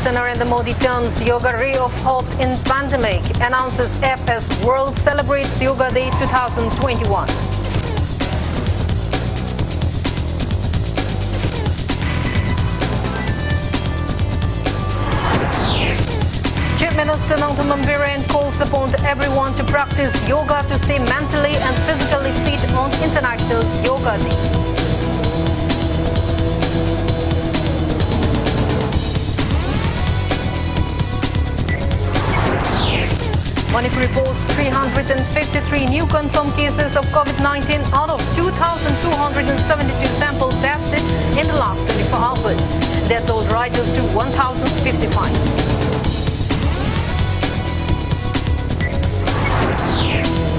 Minister Narendra Modi turns Yoga Ray of Hope in Pandemic, announces app as World Celebrates Yoga Day 2021. Chief Minister Nongthaman Biren calls upon everyone to practice yoga to stay mentally and physically fit on International Yoga Day. Manipur reports 353 new confirmed cases of COVID-19 out of 2,272 samples tested in the last 24 hours. That toll rises to 1,055.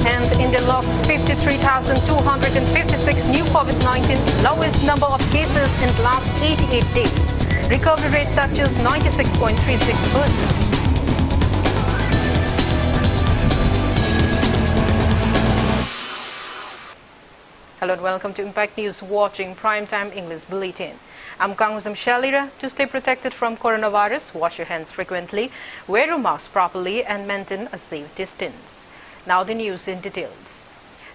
And India logs 53,256 new COVID-19, lowest number of cases in the last 88 days. Recovery rate touches 96.36%. Hello and welcome to Impact News, watching Primetime English Bulletin. I'm Kangujam Shellyra. To stay protected from coronavirus, wash your hands frequently, wear your mask properly and maintain a safe distance. Now the news in details.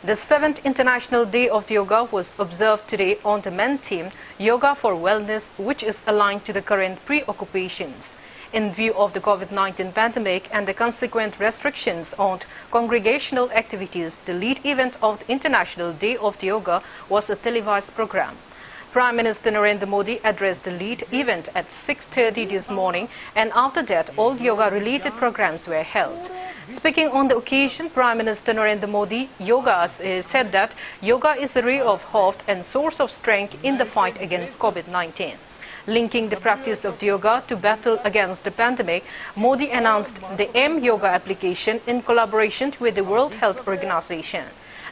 The 7th International Day of Yoga was observed today on the main theme, Yoga for Wellness, which is aligned to the current preoccupations. In view of the COVID-19 pandemic and the consequent restrictions on congregational activities, the lead event of the International Day of Yoga was a televised program. Prime Minister Narendra Modi addressed the lead event at 6:30 this morning, and after that, all yoga-related programs were held. Speaking on the occasion, Prime Minister Narendra Modi said that yoga is a ray of hope and source of strength in the fight against COVID-19. Linking the practice of yoga to battle against the pandemic, Modi announced the M-Yoga application in collaboration with the World Health Organization.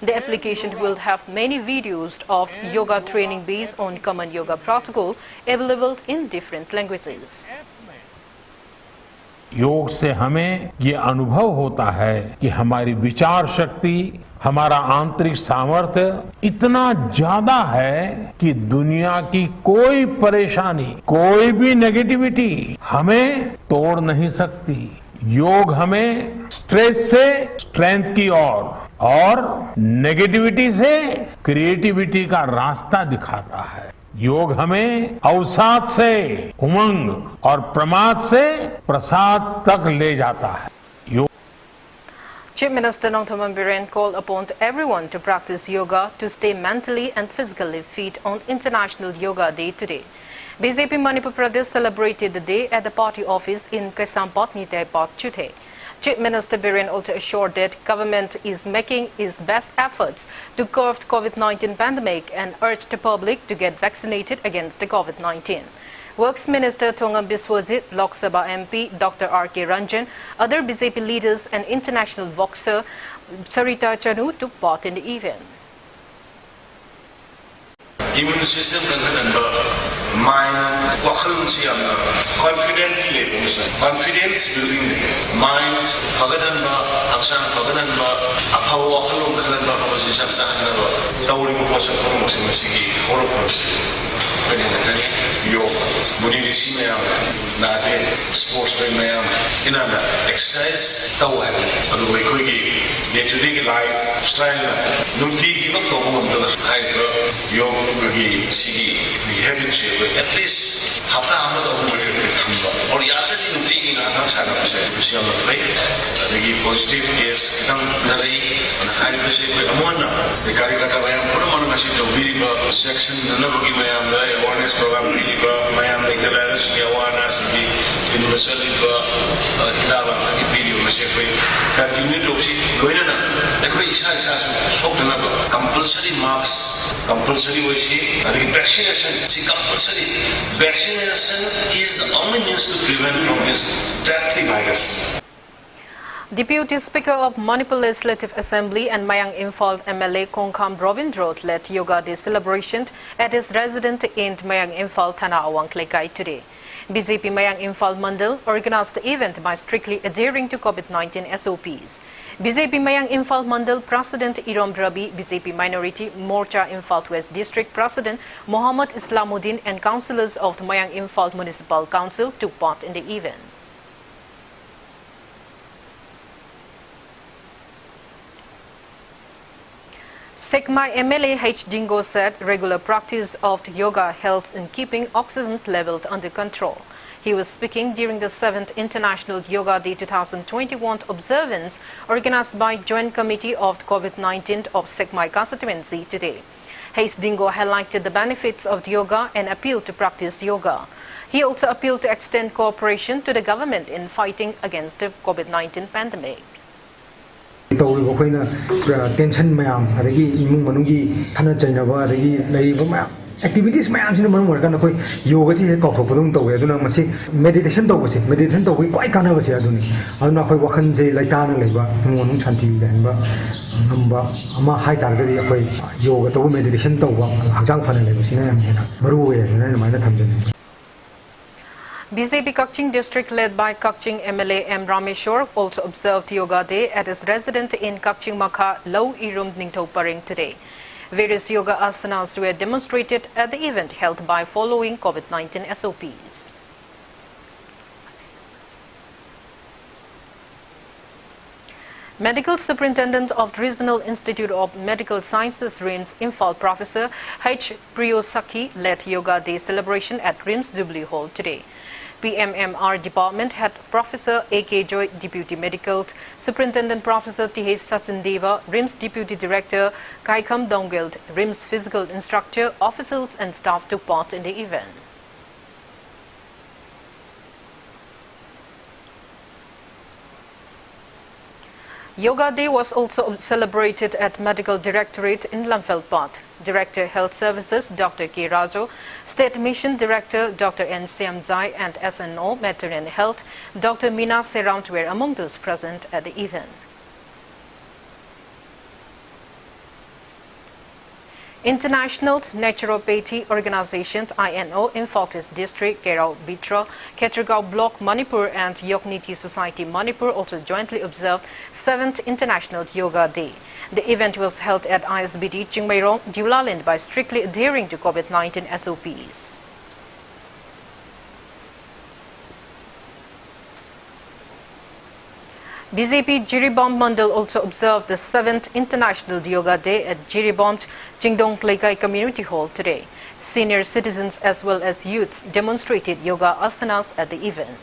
The application will have many videos of yoga training based on common yoga protocol available in different languages. योग से हमें ये अनुभव होता है कि हमारी विचार शक्ति, हमारा आंतरिक सामर्थ्य इतना ज्यादा है कि दुनिया की कोई परेशानी, कोई भी नेगेटिविटी हमें तोड़ नहीं सकती। योग हमें स्ट्रेस से स्ट्रेंथ की ओर और नेगेटिविटी से क्रिएटिविटी का रास्ता दिखाता है। योग हमें अवसाद से उमंग और प्रमाद से प्रसाद तक ले जाता है। Chief Minister Nongthaman Biren called upon everyone to practice yoga to stay mentally and physically fit on International Yoga Day today. BJP Manipur Pradesh celebrated the day at the party office in Kaisampatni Taipat Chuthe. Chief Minister Biren also assured that government is making its best efforts to curb the COVID-19 pandemic and urged the public to get vaccinated against the COVID-19. Works Minister Thongam Biswajit, Lok Sabha MP Dr. R.K. Ranjan, other BJP leaders and international boxer Sarita Chanu took part in the event. Immune system mind, confidence building mind, exercise day-to-day lifestyle at least hafta or positive case section awareness program compulsory marks, compulsory vaccination. See, compulsory vaccination is the only means to prevent from this deadly virus. Deputy Speaker of Manipur Legislative Assembly and Mayang Imphal MLA Kongkham Robindrot led Yoga Day celebration at his residence in Mayang Imphal Thana Awang Klekai today. BJP Mayang Imphal Mandal organized the event by strictly adhering to COVID-19 SOPs. BJP Mayang Imphal Mandal President Irom Rabi, BJP Minority Morcha Imphal West District President Mohammad Islamuddin and councillors of the Mayang Imphal Municipal Council took part in the event. Sekmai MLA H. Dingo said regular practice of yoga helps in keeping oxygen levels under control. He was speaking during the 7th International Yoga Day 2021 observance organized by Joint Committee of COVID-19 of Sekmai constituency today. H. Dingo highlighted the benefits of yoga and appealed to practice yoga. He also appealed to extend cooperation to the government in fighting against the COVID-19 pandemic. Tension mayam, imung manungi thana chainaba, activities mayam sina manung work na yoga si kok pudung to aduna masi meditation to quite kana basi aduni aduna koi wakan je laitana leba ngonung chanti den ba amba ama high target koi yoga to meditation to ba hakjang phana leba sina yam hena maru we na maina thamjani. BJP Kakching district led by Kakching MLA M. Rameshwar also observed Yoga Day at his residence in Kakching Makha, Lau Irum Ningtho Paring today. Various yoga asanas were demonstrated at the event held by following COVID-19 SOPs. Medical Superintendent of the Regional Institute of Medical Sciences RIMS Imphal Professor H. Priyosaki led Yoga Day celebration at RIMS Jubilee Hall today. PMMR Department had Professor A.K. Joy, Deputy Medical Superintendent Professor T.H. Sachin-deva, RIMS Deputy Director Kaikam Dongeld, RIMS Physical Instructor, officials and staff took part in the event. Yoga Day was also celebrated at Medical Directorate in Lamfelpat. Director Health Services Dr. K. Rajo, State Mission Director Dr. N. Siamzai and SNO Maternal Health Dr. Meena Serant were among those present at the event. International Naturopathy Organization INO in Fortis District, Kerau Bitra, Ketragao Block, Manipur and Yokniti Society Manipur also jointly observed 7th International Yoga Day. The event was held at ISBD Chingmairong, Dulaland by strictly adhering to COVID-19 SOPs. BJP Jiribam Mandal also observed the 7th International Yoga Day at Jiribam Chingdong Klaikai Community Hall today. Senior citizens as well as youths demonstrated yoga asanas at the event.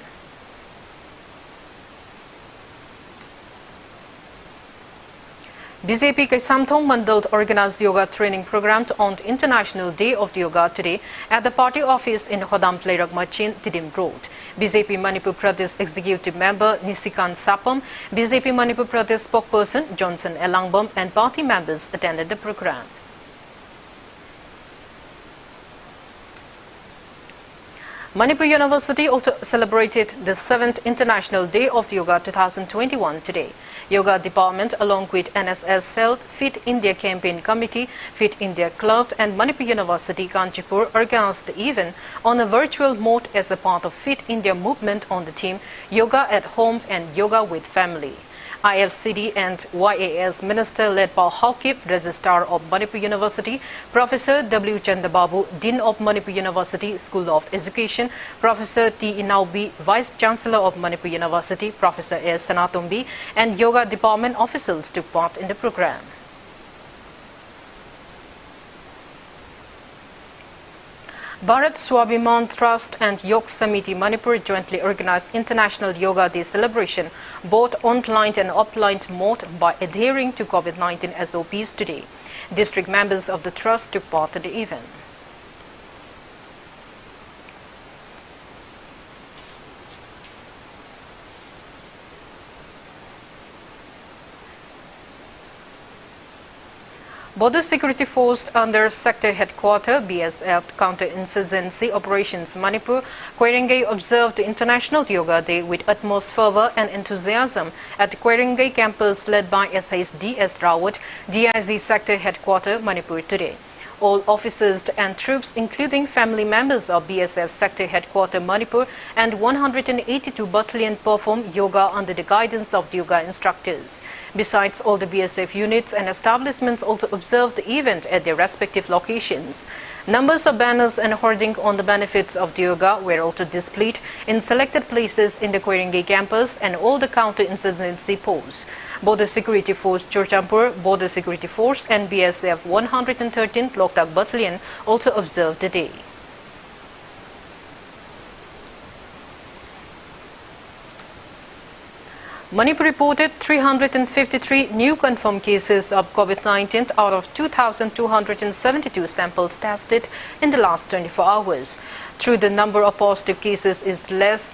BJP Kaisamthong Mandal organized yoga training program on the International Day of Yoga today at the party office in Hodam Pleirak Machin, Tidim Road. BJP Manipur Pradesh Executive Member Nisikan Sapam, BJP Manipur Pradesh spokesperson Johnson Elangbam and party members attended the program. Manipur University also celebrated the 7th International Day of Yoga 2021 today. Yoga Department along with NSS Cell, Fit India Campaign Committee, Fit India Club and Manipur University Kanchipur organized the event on a virtual mode as a part of Fit India movement on the theme Yoga at Home and Yoga with Family. IFCD and YAS Minister led by Hawkip, Registrar of Manipur University, Professor W. Chandababu, Dean of Manipur University School of Education, Professor T. Inaubi, Vice Chancellor of Manipur University, Professor S. Sanatumbi, and Yoga Department officials took part in the program. Bharat Swabhiman Trust and Yog Samiti Manipur jointly organized International Yoga Day celebration, both online and offline mode, by adhering to COVID-19 SOPs today. District members of the trust took part in the event. Border Security Force under Sector Headquarters BSF Counter-Insurgency Operations Manipur, Kwerengay observed the International Yoga Day with utmost fervor and enthusiasm at the Kwerengay campus led by SIS D.S. Rawat, DIG Sector Headquarters Manipur today. All officers and troops, including family members of BSF Sector Headquarters Manipur and 182 Battalion, perform yoga under the guidance of the yoga instructors. Besides, all the BSF units and establishments also observed the event at their respective locations. Numbers of banners and hoarding on the benefits of the yoga were also displayed in selected places in the Koiringi campus and all the counter-insurgency posts. Border Security Force Chorchampur, Border Security Force and BSF 113th Loktak Battalion also observed the day. Manipur reported 353 new confirmed cases of COVID-19 out of 2,272 samples tested in the last 24 hours. Though the number of positive cases is less,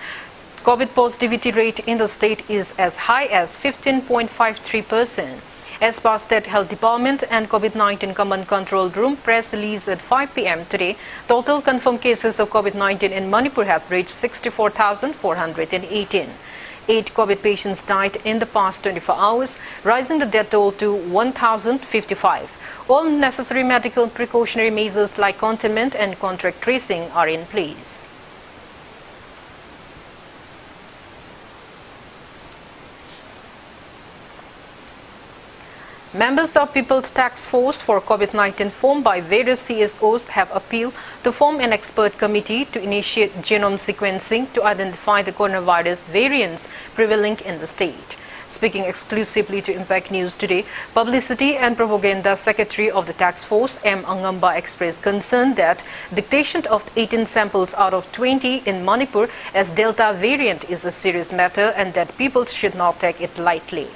COVID positivity rate in the state is as high as 15.53%. As per State Health Department and COVID-19 Command Control Room press release at 5 p.m. today, total confirmed cases of COVID-19 in Manipur have reached 64,418. 8 COVID patients died in the past 24 hours, rising the death toll to 1,055. All necessary medical precautionary measures like containment and contact tracing are in place. Members of People's Task Force for COVID-19 formed by various CSOs have appealed to form an expert committee to initiate genome sequencing to identify the coronavirus variants prevailing in the state. Speaking exclusively to Impact News today, Publicity and Propaganda Secretary of the Task Force, M. Angamba, expressed concern that dictation of 18 samples out of 20 in Manipur as Delta variant is a serious matter and that people should not take it lightly.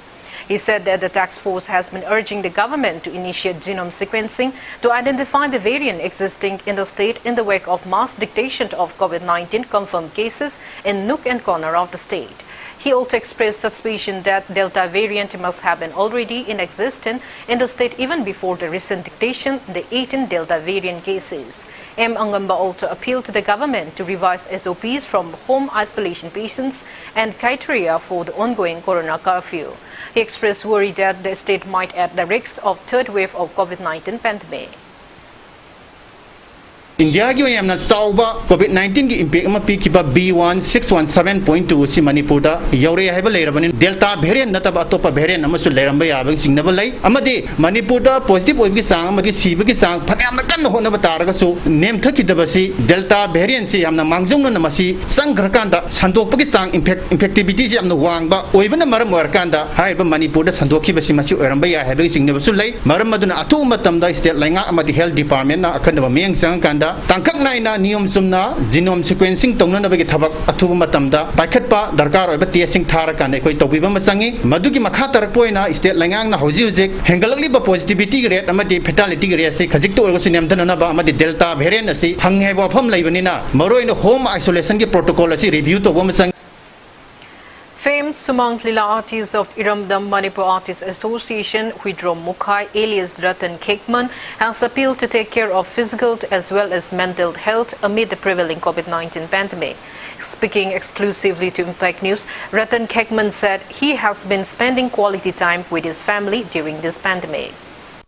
He said that the task force has been urging the government to initiate genome sequencing to identify the variant existing in the state in the wake of mass dictation of COVID-19 confirmed cases in nook and corner of the state. He also expressed suspicion that Delta variant must have been already in existence in the state even before the recent dictation the 18 Delta variant cases. M. Angamba also appealed to the government to revise SOPs from home isolation patients and criteria for the ongoing corona curfew. He expressed worry that the state might at the risk of third wave of COVID-19 pandemic. India gi yamna chawba COVID-19 gi impact ma pikiba B1617.2 si Manipur da yaure haiba leirabani Delta variant nataba atopa variant amasu leiramba yabang singnaba lei amadi Manipur da positive oib gi sang amadi siba gi sang phanamna kan hona bataraga su nem thaki dabasi Delta variant si yamna mangjong na masi sangrakanda sandokpa gi sang infectivity si yamna wangba oibana maram warkanda haiba Manipur da sandokhi basi masi oiramba ya haiba singnaba su lei maram maduna atu matamda state lainga amadi health department na akhanaba meng sang kanda tangkak naina niyom sumna genome sequencing tongna nabagi thabak athuba matamda paikhatpa darkar oiba testing tharakan ekoi tobiba masangi madugi makha tarakpoina state langang na hoji hojik hengalakli ba positivity rate amadi fatality rate se khajik to orgo sinem dana ba amadi Delta variant asi hanghai ba pham laibanina maroina home isolation gi protocol asi review to ba masang. Famed Sumang Lila artist of Iramdam Manipur Artists Association, Huidrom Mukhai, alias Ratan Kekman, has appealed to take care of physical as well as mental health amid the prevailing COVID-19 pandemic. Speaking exclusively to Impact News, Ratan Kekman said he has been spending quality time with his family during this pandemic.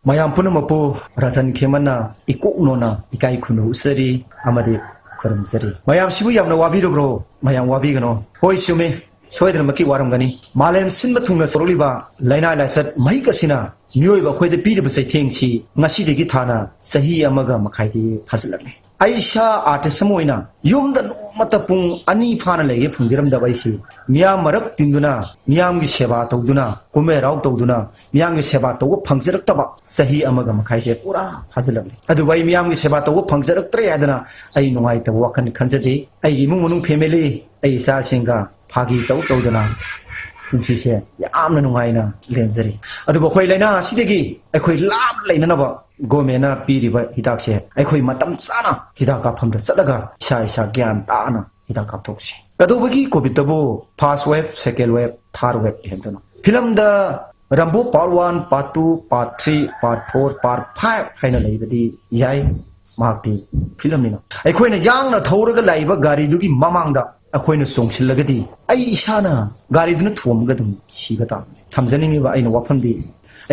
Mayam punamapu Ratan Kemana ikuknona ikai kunu usari amadi karamsari. Mayam shibu yamna wabi bro, mayam wabi gano. Hoi shumi. Soidra maki waram gani malem sinba thungna soroliba laina laisat mai kasina nyoi ba khoide pi de sai thengchi ngasi de gi thana sahi amaga makhaidi haslakle aisha artist moina yumda mata pung ani phana lege phungdiram da baisi miyam marak tinduna miyam gi seba tawduna kume raw tawduna miyam gi seba taw phangjarak taba sahi amaga makhaise pura haslakle adu bai miyam gi seba taw phangjarak tre adana ai nungai ta wakan khanjade ai imung munung family ai sa singa phagi taw tawdana punsi se yamna nungaina lenzari adu bokhoi laina sidegi akhoi lab laina ba gomena piriba hidak se akhoi matam chana hidak ka phamda sadaga isa gyan taana hidak ka thokse adu bagi covid tabu first wave second wave third wave hemdana film da rambo part 1 part 2 part 3 part 4 part 5 haina leibadi yai makti film ni na akhoi na yang na thoraga laiba gari dugi mamangda akoina songsilagadi ai isana gari duna thomgadum sigata thamjani ba aina wafamdi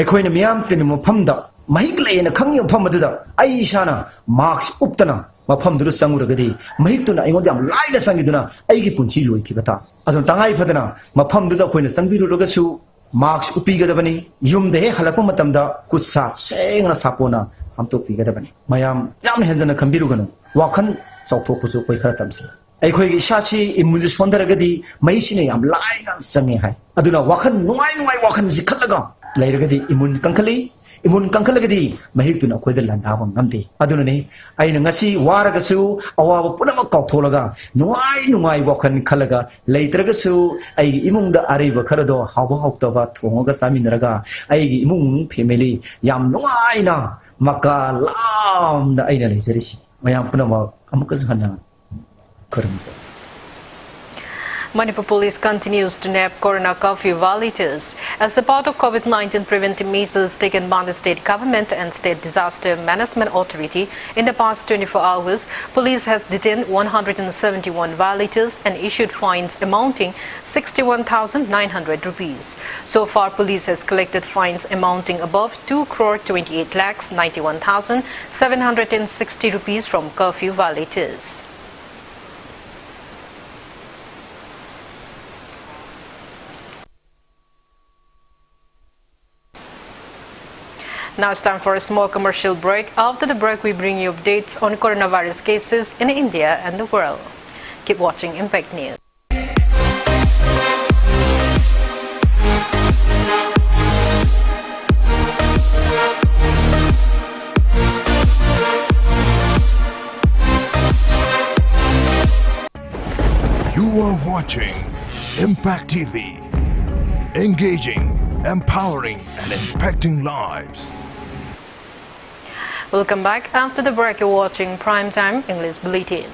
akoina miyam tin mafamda mahik leena khangi pham aduda ai shana marks uptana mafam duru sanguragadi mahik tuna aingon yam laina sangiduna ai gi punchi loi kibata adon tangai phadana mafam duda koina sangbiruga su marks upigadabani yumde he halakpa matamda kutsa sengna sapona amto pigadabani mayam yam henjana khambiruganu wakhan chawthokpusu koi khara tamsi ꯑꯩꯈꯣꯏꯒꯤ ꯏꯁꯥꯁꯤ ꯏꯃ꯭ꯌꯨꯟꯁꯤ ꯁꯣꯟꯊꯔꯒꯗꯤ ꯃꯍꯤꯛꯁꯤꯅ ꯌꯥꯝ ꯂꯥꯏꯅ ꯆꯪꯉꯦ ꯍꯥꯏ ꯑꯗꯨꯅ ꯋꯥꯈꯜ ꯅꯨꯡꯉꯥꯏ ꯋꯥꯈꯜꯁꯤ ꯈꯜꯂꯒ ꯂꯩꯔꯒꯗꯤ ꯏꯃ꯭ꯌꯨꯟ ꯀꯟꯈꯠꯂꯒꯗꯤ ꯃꯍꯤꯛꯇꯨꯅ ꯑꯩꯈꯣꯏꯗ ꯂꯥꯟꯗꯥꯕ ꯉꯝꯗꯦ ꯑꯗꯨꯅꯅꯦ ꯑꯩꯅ ꯉꯁꯤ ꯋꯥꯔꯒꯁꯨ ꯑꯋꯥꯕ ꯄꯨꯝꯅꯃꯛ ꯀꯥꯎꯊꯣꯛꯂꯒ ꯅꯨꯡꯉꯥꯏ ꯋꯥꯈꯜ ꯈꯜꯂꯒ ꯂꯩꯇ꯭ꯔꯒꯁꯨ ꯑꯩꯒꯤ ꯏꯃꯨꯡꯗ ꯑꯔꯩꯕ ꯈꯔꯗꯣ ꯍꯥꯎꯇꯕ ꯊꯣꯡꯉꯒ ꯆꯥꯃꯤꯟꯅꯔꯒ ꯑꯩꯒꯤ ꯏꯃꯨꯡ ꯐꯦꯃꯤꯂꯤ ꯌꯥꯝ ꯅꯨꯡꯉꯥꯏꯅ ꯃꯀꯥ ꯂꯥꯝꯅ ꯑꯩꯅ ꯂꯩꯖꯔꯤꯁꯤ ꯃꯌꯥꯝ ꯄꯨꯝꯅꯃꯛ ꯑꯃꯨꯛꯀꯁꯨ ꯍꯟꯅ Manipur police continues to nab corona curfew violators. As a part of COVID-19 preventive measures taken by the state government and state disaster management authority in the past 24 hours, police has detained 171 violators and issued fines amounting 61,900 rupees. So far, police has collected fines amounting above 2,28,91,760 rupees from curfew violators. Now it's time for a small commercial break. After the break, we bring you updates on coronavirus cases in India and the world. Keep watching Impact News. You are watching Impact TV. Engaging, empowering and impacting lives. Welcome back. After the break, you're watching Primetime English Bulletin.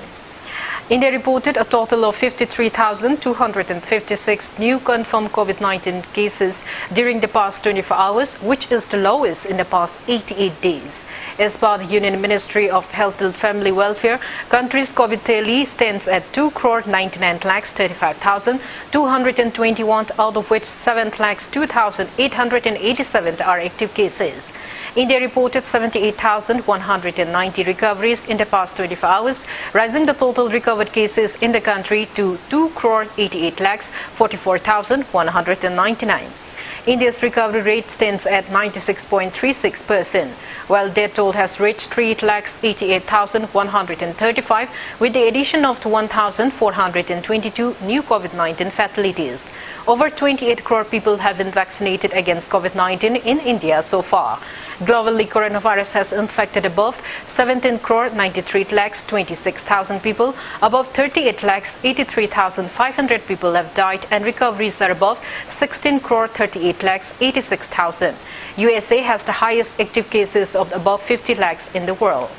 India reported a total of 53,256 new confirmed COVID-19 cases during the past 24 hours, which is the lowest in the past 88 days. As per the Union Ministry of Health and Family Welfare, country's COVID tally stands at 2,99,35,221, out of which 7,02,887 are active cases. India reported 78,190 recoveries in the past 24 hours, rising the total recovered cases in the country to 2,88,44,199. India's recovery rate stands at 96.36%, while death toll has reached 3,88,135 with the addition of 1,422 new COVID-19 fatalities. Over 28 crore people have been vaccinated against COVID-19 in India so far. Globally, coronavirus has infected above 17 crore 93 lakhs 26,000 people. Above 38 lakhs 83,500 people have died, and recoveries are above 16 crore 38 lakhs 86,000. USA has the highest active cases of above 50 lakhs in the world.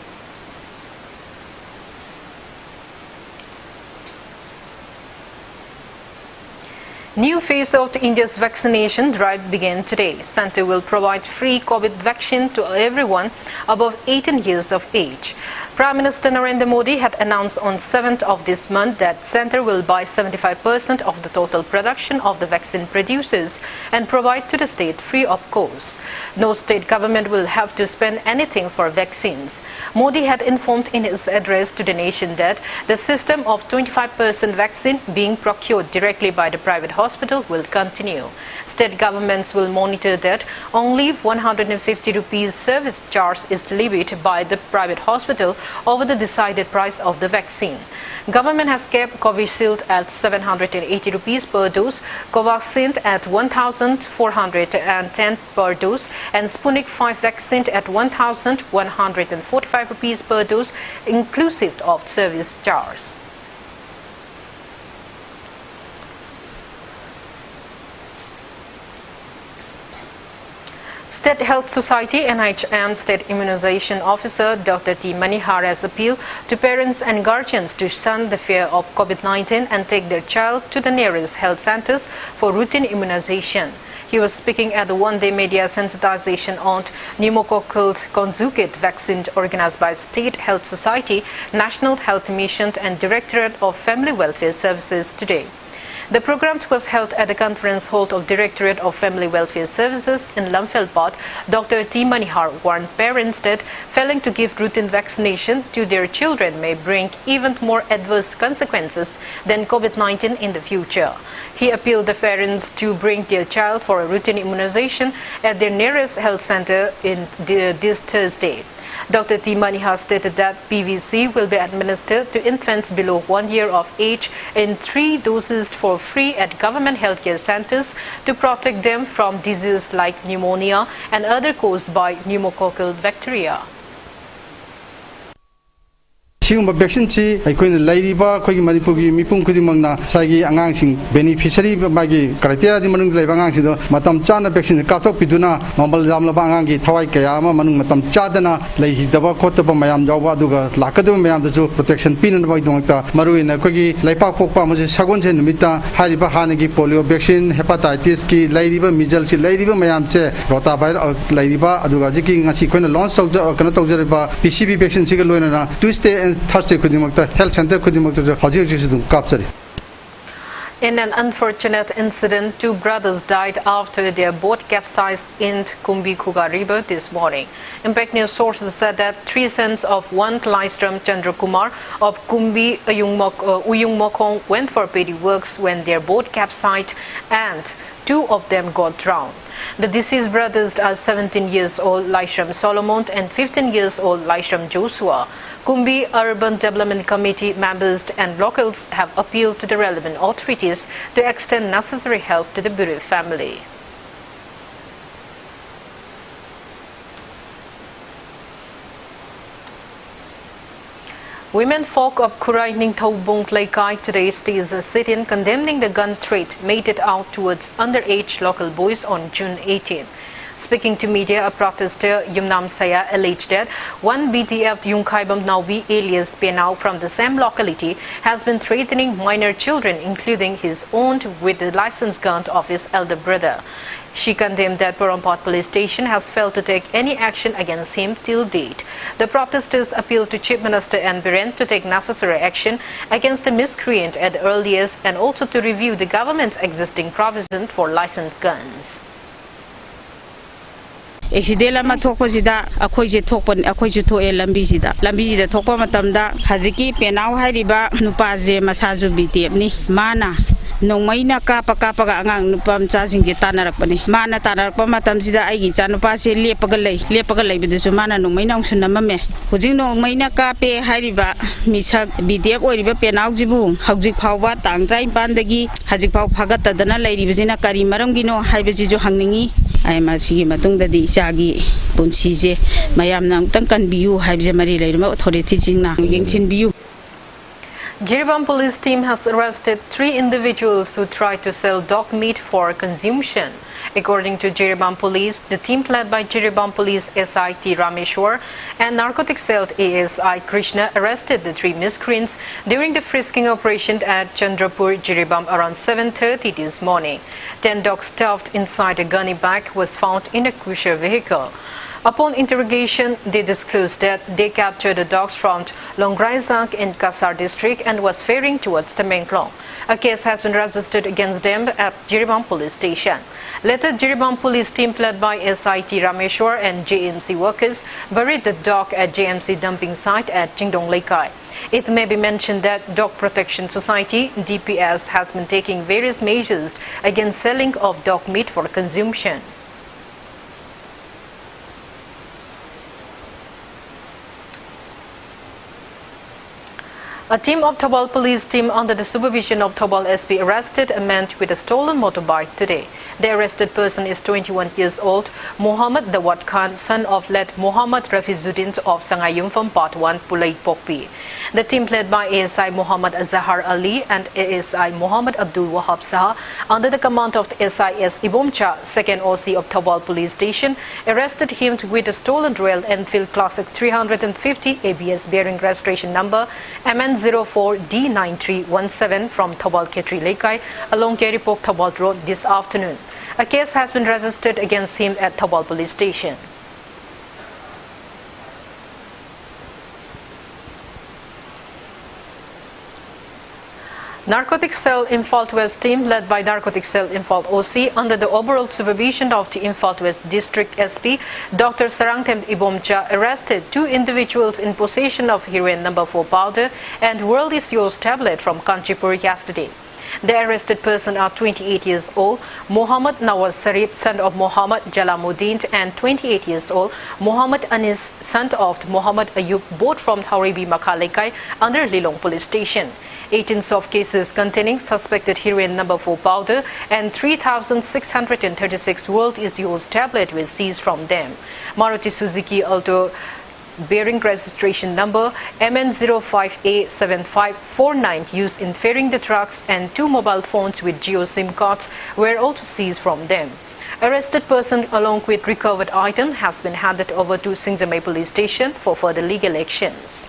New phase of India's vaccination drive began today. Centre will provide free COVID vaccine to everyone above 18 years of age. Prime Minister Narendra Modi had announced on 7th of this month that Centre will buy 75% of the total production of the vaccine producers and provide to the state free of cost. No state government will have to spend anything for vaccines. Modi had informed in his address to the nation that the system of 25% vaccine being procured directly by the private hospital will continue. State governments will monitor that only 150 rupees service charge is levied by the private hospital over the decided price of the vaccine. Government has kept Covishield at 780 rupees per dose, Covaxin at 1,410 per dose, and Sputnik 5 vaccine at 1,145 rupees per dose, inclusive of service charge. State Health Society NHM State Immunization Officer Dr. T. Manihar has appealed to parents and guardians to shun the fear of COVID-19 and take their child to the nearest health centers for routine immunization. He was speaking at the one-day media sensitization on pneumococcal conjugate vaccine organized by State Health Society, National Health Mission and Directorate of Family Welfare Services today. The program was held at the conference hall of Directorate of Family Welfare Services in Lamphel. Dr. T. Manihar warned parents that failing to give routine vaccination to their children may bring even more adverse consequences than COVID-19 in the future. He appealed the parents to bring their child for a routine immunization at their nearest health center this Thursday. Dr. T. Manihar stated that PVC will be administered to infants below 1 year of age in 3 doses for free at government healthcare centers to protect them from diseases like pneumonia and other caused by pneumococcal bacteria. Sigma vaccine chi aikoina lairiba khoi Manipur gi mipum khudimangna sagi angang sing beneficiary bagi criteria di manung leiba angang sido matam chana vaccine kapthok piduna normal jamla angang gi thawai kaya ama manung matam chadana leihi daba khotaba mayam jawba aduga lakadu mayam du protection pin na bai dongta maruina khoi gi laipak pokpa ma sagon che numita hariba hanagi polio vaccine hepatitis ki lairiba measles ki lairiba mayam che rota virus lairiba aduga jiki ngasi khoina launch kana tawjariba PCV vaccine siga loina Tuesday Thursday health center In an unfortunate incident, 2 brothers died after their boat capsized in Kumbi Khuga River this morning. Impact News sources said that 3 sons of one Klaistram Chandra Kumar of Kumbi Uyungmokong went for petty works when their boat capsized and 2 of them got drowned. The deceased brothers are 17 years old Laishram Solomon and 15 years old Laishram Joshua. Kumbi Urban Development Committee members and locals have appealed to the relevant authorities to extend necessary help to the bereaved family. Women folk of Kurai Ningthobong Laikai today staged a sit-in condemning the gun trade meted out towards underage local boys on June 18. Speaking to media, a protester, Yumnam Saya, alleged that one BTF Yungkaibam Naubi alias Penau from the same locality has been threatening minor children, including his own, with the licensed gun of his elder brother. She condemned that Purampot police station has failed to take any action against him till date. The protesters appealed to Chief Minister N. Biren to take necessary action against the miscreant at the earliest and also to review the government's existing provision for licensed guns. Accident ama thokpa sida akhoi je thokpan akhoi ju thoe lambi sida thokpa matamda haziki penau hairiba nupa je masaju BTF ni mana nongmaina kapa ga angang nupa mcha sing je tanarakpani mana tanarakpa matam sida aigi chanupa se lepaga lei bidusu mana nongmaina sunamame hujing nongmaina kape hairiba misak BTF oiriba penau jibu haujik phawba tangtrai pandagi hajik phaw phagatadana leiribajina kari maramgino haibaji jo hangningi I am seeing Matungadi Sagi Bunsije, Mayam Tankan Biu, Hibs Marie Lama authority now, Yingsin Biu. Jiribam police team has arrested 3 individuals who tried to sell dog meat for consumption. According to Jiribam police, the team led by Jiribam police SI T. Rameshwar and narcotics cell ASI Krishna arrested the 3 miscreants during the frisking operation at Chandrapur, Jiribam around 7:30 this morning. 10 dogs stuffed inside a gunny bag was found in a cruiser vehicle. Upon interrogation, they disclosed that they captured the dogs from Longraizang in Kasar district and was ferrying towards Tamenglong. A case has been registered against them at Jiribam police station. Later, Jiribam police team led by SIT Rameshwar and JMC workers buried the dog at JMC dumping site at Jingdong Laikai. It may be mentioned that Dog Protection Society, DPS, has been taking various measures against selling of dog meat for consumption. A team of Thobal police team under the supervision of Thobal SP arrested a man with a stolen motorbike today. The arrested person is 21 years old, Mohammed Dawat Khan, son of late Mohammed Rafizuddin of Sangayum from Part 1, Pulai Pokpi. The team led by ASI Mohammed Azhar Ali and ASI Mohammed Abdul Wahab Saha under the command of the SIS Ibomcha, 2nd OC of Thobal police station, arrested him with a stolen Royal Enfield Classic 350 ABS bearing registration number MN04D9317 from Thobal Ketri Laikai along Keripok Thobal Road this afternoon. A case has been registered against him at Thobal police station. Narcotics Cell Imphal West team led by Narcotics Cell Imphal OC under the overall supervision of the Imphal West District SP Dr. Sarangtem Ibomcha arrested 2 individuals in possession of heroin number 4 powder and World is Yours tablet from Kanchipur yesterday. The arrested persons are 28 years old Mohammad Nawaz Sarif, son of Mohammad Jalamuddin, and 28 years old Mohammad Anis, son of Mohammad Ayub, both from Hauribi Makhalekai under Lilong Police Station. 18 soft cases containing suspected heroin number 4 powder and 3,636 World is Yours tablet were seized from them. Maruti Suzuki Alto bearing registration number MN05A7549 used in ferrying the trucks and 2 mobile phones with Geo SIM cards were also seized from them. Arrested person along with recovered item has been handed over to Singzamay Police Station for further legal actions.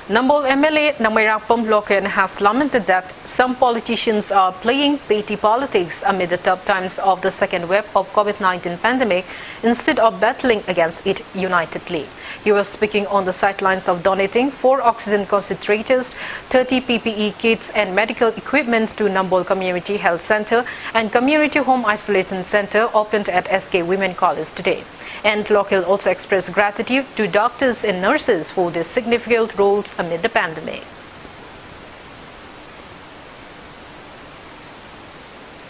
Nambol MLA Namayrakpam Loken has lamented that some politicians are playing petty politics amid the tough times of the second wave of COVID-19 pandemic instead of battling against it unitedly. He was speaking on the sidelines of donating 4 oxygen concentrators, 30 PPE kits and medical equipment to Nambol Community Health Center and Community Home Isolation Center opened at SK Women College today. And Local also expressed gratitude to doctors and nurses for their significant roles amid the pandemic.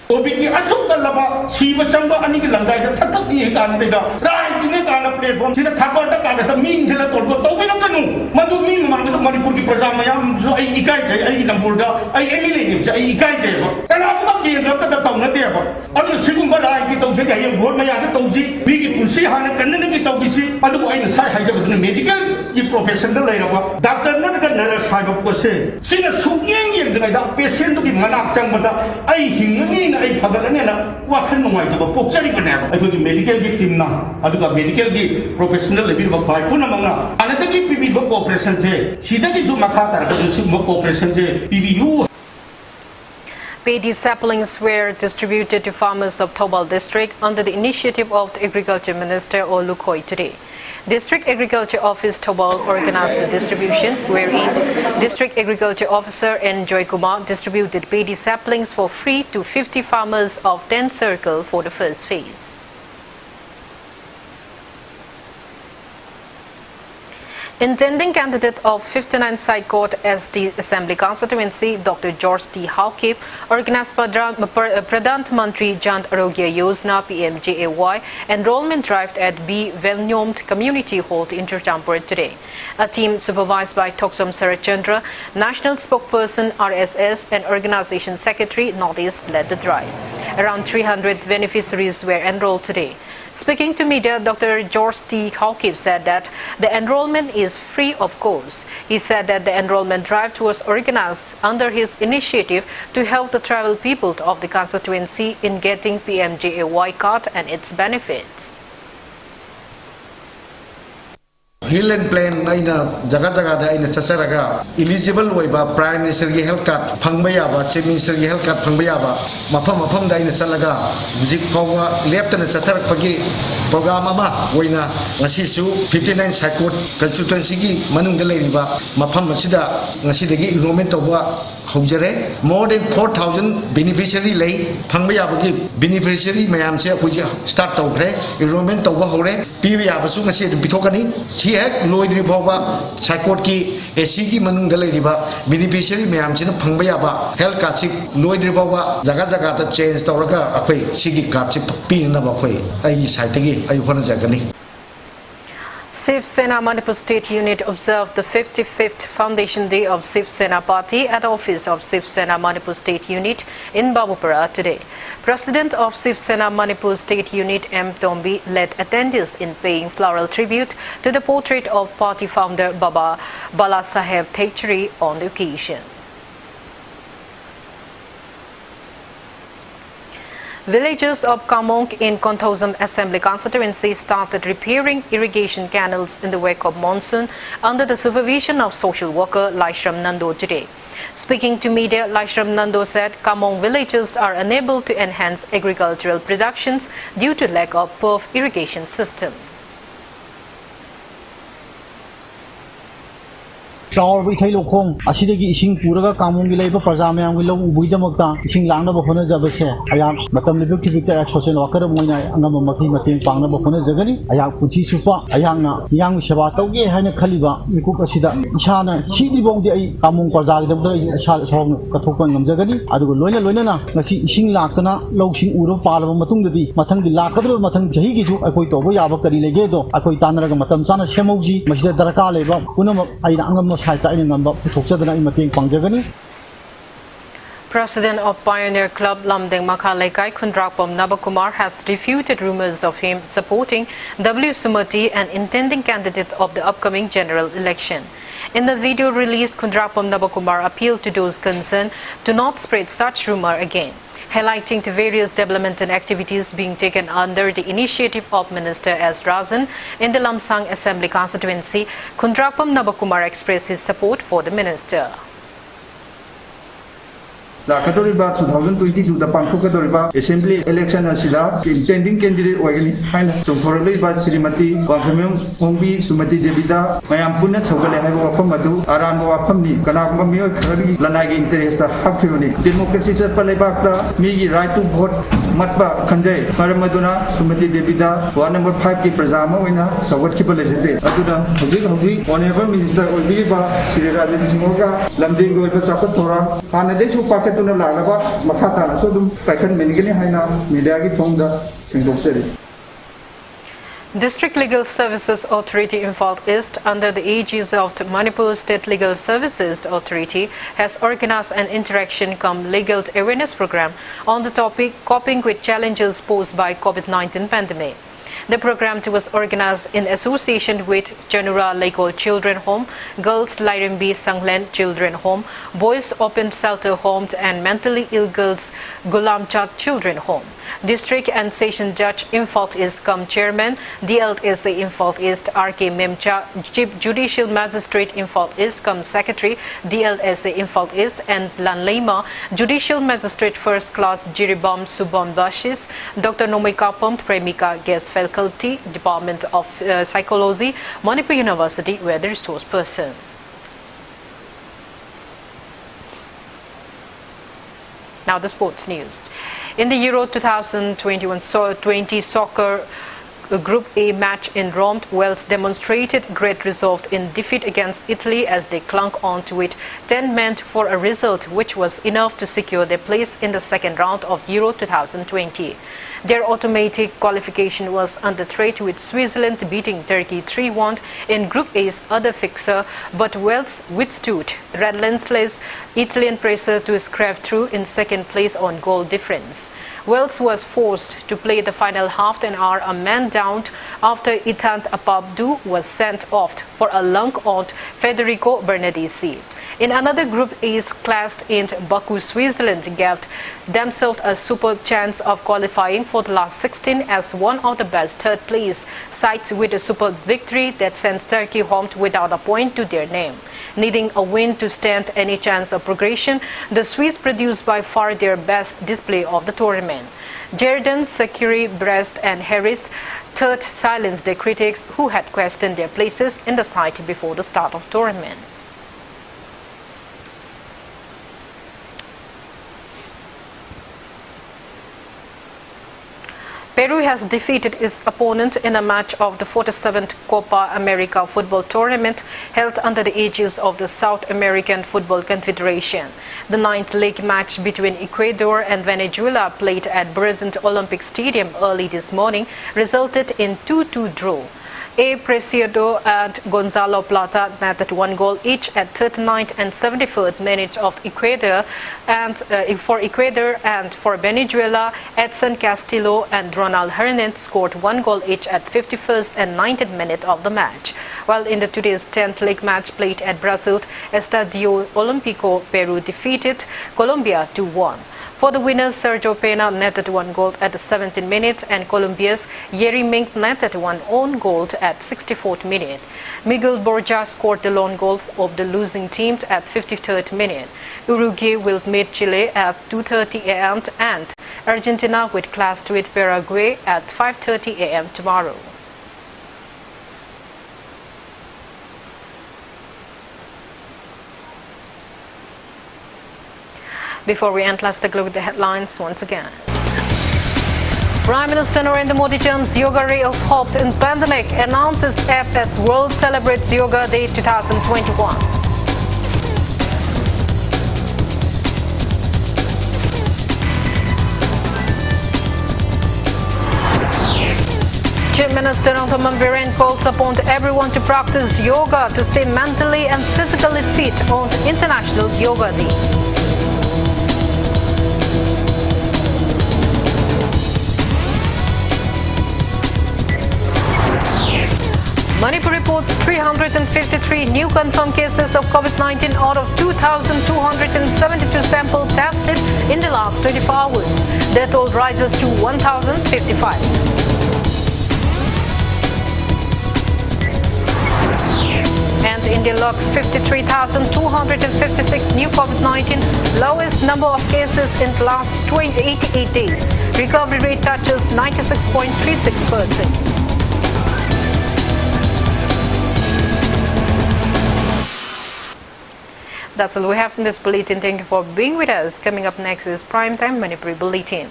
COVID ki asuk kan laba siwa changba ani ki langai da thatak ni kan de da rai ki ne kan platform sida khapa ta kan da min jela tol ko to we kanu madu min mang da Manipur ki praja mayam jo ai ikai jai ai Nampur da ai emile ni ai ikai jai ba kana ma ki ra ta taw na de ba adu sigum ba rai ki taw je ga ye bor maya da taw ji bi ki pulsi hana kan ne ki taw ki si adu ai na sai hai ja ba medical ki professional lai ra ba doctor na ka nurse sai ba ko se sina sukyeng yeng da patient ki manak chang ba da ai hing I Pagalana, Wakan White of a Pochari Panama. I could medical team now. I took a medical professional of Punamanga. Another PB operation, she did it to Makata, operation, PBU. Paddy saplings were distributed to farmers of Tobal district under the initiative of the Agriculture Minister Olukoy today. District Agriculture Office Tobal organized the distribution, wherein District Agriculture Officer N. Joy Kumar distributed paddy saplings for free to 50 farmers of 10 Circle for the first phase. Intending candidate of 59 Side Court SD Assembly constituency, Dr. George T. Hawkip, organized Pradhan Mantri Jan Arogya Yojana PMJAY enrollment drive at B. Velnyomt Community Hall in Churchampur today. A team supervised by Toksam Sarachandra, National Spokesperson RSS and Organization Secretary Northeast led the drive. Around 300 beneficiaries were enrolled today. Speaking to media, Dr. George T. Hawkip said that the enrollment is free of cost. He said that the enrollment drive was organized under his initiative to help the tribal people of the constituency in getting PMJAY card and its benefits. Hill and Plain aina jaga jaga da aina chacharaga eligible oiba Prime Minister gi health card phangba yaba Chief Minister gi health card phangba yaba mafam da aina chalaga hujik pawa leptana chatharak pagi program ama oina ngasi su 59 Side Court constituency gi manung da leiriba mafam asida ngasi dagi enrollment tawba hojare more than 4,000 beneficiary lay phangba yaba gi beneficiary mayam se apuji start tawkhre enrollment tawba hore piba yaba su ngasi bithokani Lloyd Ripova, Psychoki, a Siki Manung Galeriba, beneficiary Mayam China Pangbayaba, Hell Katsik, Lloyd Ripova, Zagazagata, Chains Tauraka, Akwe, Siki Katsip, Pin Nabakwe, Ai Saitagi, Ayupana Zagani. Shiv Sena Manipur State Unit observed the 55th Foundation Day of Shiv Sena Party at the office of Shiv Sena Manipur State Unit in Babupara today. President of Shiv Sena Manipur State Unit M. Tombi led attendees in paying floral tribute to the portrait of party founder Baba Bala Saheb Thechari on the occasion. Villagers of Kamong in Kangujam Assembly constituency started repairing irrigation canals in the wake of monsoon under the supervision of social worker Laishram Nando today. Speaking to media, Laishram Nando said Kamong villagers are unable to enhance agricultural productions due to lack of poor irrigation system. चावर इथै लोखों असिदगी इसिंग पुरगा कामोंगी लेबा प्रजा मयामगी लो उबुइदमक्ता इसिंग लांगनबा होनजबसे अयाक मतम लिबु किबिका social worker Moina अंगम मखि मतें पांगनबा होनजगनी अयाक पुछि सुपा अयाकना यांग सेवा तौगे हाइना खलिबा मिकुक असिदा इसाना सिदिबोंदि आई कामों प्रजागी दबदा इसा Song कथोक ngamjagani adugo loina loina na ngasi ising laktana lowsing uro palaba matungdadi mathangdi lakadro mathang jahi gi ju akoi tobo yaba kari lege do akoi tanaraga matam chana semauji masida daraka leba punama aina angam no saita aina ngamba puthokchadana I mateng pangjagani. President of Pioneer Club Lamdeng Makhalaikai Khundrakpom Nabakumar has refuted rumors of him supporting W. Sumati, an intending candidate of the upcoming general election. In the video released, Khundrakpom Nabakumar appealed to those concerned to not spread such rumor again, highlighting the various developmental activities being taken under the initiative of Minister S. Razan in the Lamsang Assembly constituency. Khundrakpom Nabakumar expressed his support for the minister. Lakadoriba 2022 the Pankokadoriba Assembly election asida intending candidate wagani haina chongforlei ba Srimati Wanghamyong Pongbi Sumati Devida Mayampuna Chogale haiba wafam adu aranba wafam ni kanagma miyo khari lanai gi interest hakiruni democracy chatpa leibakta migi right to vote matba khanjai paramaduna Sumati Devida 1 number 5 ki prajama oina sawat ki balejete aduda hobi honorable minister obiba Shellyra Singhoga lamding go ba chapat thora hanade su paket District Legal Services Authority Imphal East, under the aegis of the Manipur State Legal Services Authority, has organized an interaction-cum legal awareness program on the topic coping with challenges posed by COVID-19 pandemic. The program was organized in association with Janura Leko Children Home, Girls Lairimbi Sanglen Children Home, Boys Open Shelter Home and Mentally Ill Girls Gulamchak Children Home. District and Session Judge Imphal East cum Chairman, DLSA Imphal East RK Memcha, Chief Judicial Magistrate Imphal East cum Secretary, DLSA Imphal East and Lanlema, Judicial Magistrate First Class Jiribam Subam Bashis, Dr. Nomikapom Premika Guest Faculty, Department of Psychology, Manipur University were the resource person. Now the sports news. In the Euro 2020 soccer Group A match in Rome, Wales demonstrated great resolve in defeat against Italy as they clung on to it 10 men for a result which was enough to secure their place in the second round of Euro 2020. Their automatic qualification was under threat with Switzerland beating Turkey 3-1 in Group A's other fixture, but Wales withstood relentless Italian pressure to scrape through in second place on goal difference. Wales was forced to play the final half an hour a man down after Itan Apabdu was sent off for a lung on Federico Bernardeschi. In another Group A's clash in Baku, Switzerland gave themselves a superb chance of qualifying for the last 16 as one of the best third place sides with a superb victory that sent Turkey home without a point to their name. Needing a win to stand any chance of progression, the Swiss produced by far their best display of the tournament. Jerdon, Sakiri, Brest and Harris third silenced their critics who had questioned their places in the side before the start of tournament. Peru has defeated its opponent in a match of the 47th Copa America football tournament held under the aegis of the South American Football Confederation. The ninth leg match between Ecuador and Venezuela, played at Brazil Olympic Stadium early this morning, resulted in 2-2 draw. A. Preciado and Gonzalo Plata netted one goal each at 39th and 74th minutes of Ecuador, and for Ecuador, and for Venezuela, Edson Castillo and Ronald Hernandez scored one goal each at 51st and 90th minute of the match. While in the today's 10th leg match played at Brazil, Estadio Olímpico, Peru defeated Colombia 2-1. For the winners, Sergio Pena netted one goal at the 17th minute and Colombia's Yerry Mink netted one own goal at 64th minute. Miguel Borja scored the lone goal of the losing team at 53rd minute. Uruguay will meet Chile at 2:30 a.m. and Argentina will clash with Paraguay at 5:30 a.m. tomorrow. Before we end, let's take a look at the headlines once again. Prime Minister Narendra Modi joins Yoga Ray of Hope in Pandemic, announces app as World Celebrates Yoga Day 2021. Chief Minister Nongthaman Biren calls upon everyone to practice yoga to stay mentally and physically fit on International Yoga Day. Manipur reports 353 new confirmed cases of COVID-19 out of 2,272 samples tested in the last 24 hours. Death toll rises to 1,055. And India logs 53,256 new COVID-19, lowest number of cases in the last 88 days. Recovery rate touches 96.36%. That's all we have in this bulletin. Thank you for being with us. Coming up next is Primetime Manipur Bulletin.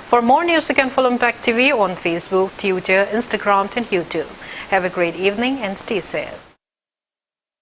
For more news, you can follow Impact TV on Facebook, Twitter, Instagram, and YouTube. Have a great evening and stay safe.